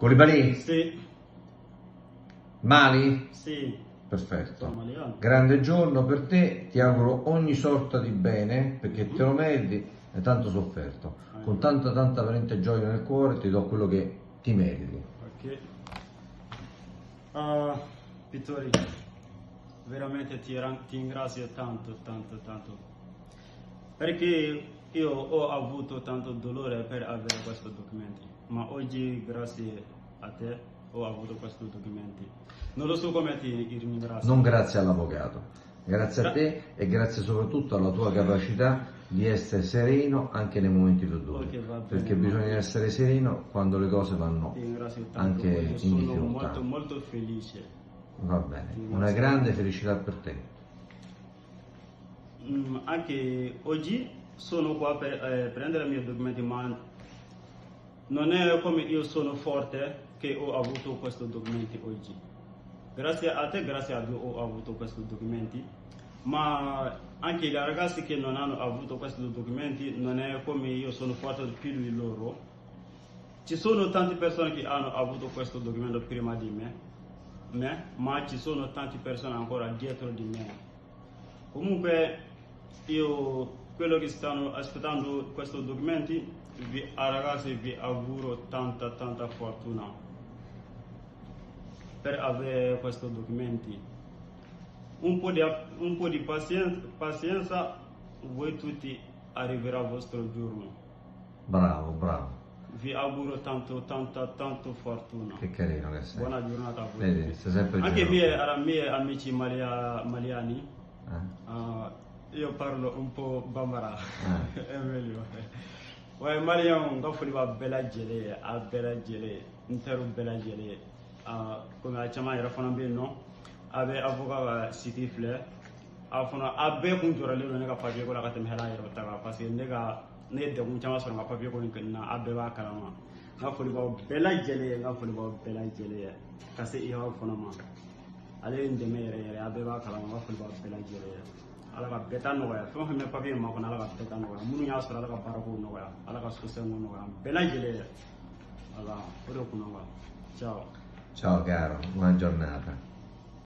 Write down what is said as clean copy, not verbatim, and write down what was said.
Colibali? Sì, Mali? sì, Perfetto. sono maliano. Grande giorno per te, ti auguro ogni sorta di bene perché te lo meriti e tanto sofferto. Con tanta veramente gioia nel cuore ti do quello che ti meriti. Ok. Pittori, veramente ti ringrazio tanto, perché io ho avuto tanto dolore per avere questi documenti, ma oggi grazie a te ho avuto questi documenti. Non lo so come ti ringrazio. Non grazie all'avvocato, grazie a te e grazie soprattutto alla tua capacità di essere sereno anche nei momenti più duri. Ok, va bene, Perché bisogna essere sereno quando le cose vanno Ti ringrazio tanto, anche in sono difficoltà. molto felice. Va bene, una grande felicità per te. Anche oggi sono qua per prendere i miei documenti, ma non è come io sono forte che ho avuto questi documenti oggi. Grazie a te, grazie a Dio ho avuto questi documenti, ma anche i ragazzi che non hanno avuto questi documenti non è come io sono forte più di loro. Ci sono tante persone che hanno avuto questo documento prima di me, ma ci sono tante persone ancora dietro di me. Comunque io, quello che stanno aspettando questi documenti, ragazzi vi auguro tanta fortuna per avere questi documenti. Un po' di pazienza, voi tutti arriverà il vostro giorno. Bravo, bravo. Vi auguro tanto fortuna. Che carino che sei. Buona giornata a voi. Vedi, sei sempre Anche generoso. ai miei amici maliani, io parlo un po' bambara. È meglio. Waaye Mariam nga foli b'a bɛɛ lajɛlen a bɛɛ lajɛlen n tɛr'u bɛɛ lajɛlen komi a caman yɛrɛ fana bɛ yen nɔ a bɛ avocat ka site filɛ a fana a bɛɛ kun jɔrɔlen don ne ka papier ko la ka tɛmɛ hali a yɛrɛ ta kan parce que ne ye degun caman sɔrɔ n ka papier ko in kɔni na a bɛɛ b'a kalama n ka foli b'aw bɛɛ lajɛlen n ka foli b'aw bɛɛ lajɛlen ka se IAO fana ma ale ye n dɛmɛ yɛrɛ yɛrɛ a bɛɛ b'a kalama n ka foli b'aw bɛɛ lajɛlen ala ka bɛɛ ta nɔgɔya fɛn o fɛn bɛ papier in ma kɔnɔ ala ka bɛɛ ta nɔgɔya minnu y'a sɔrɔ ala ka baarako nɔgɔya ala ka sosɛnko nɔgɔya bɛɛ lajɛlen ala o de kunna ciao Ciao caro, buona giornata.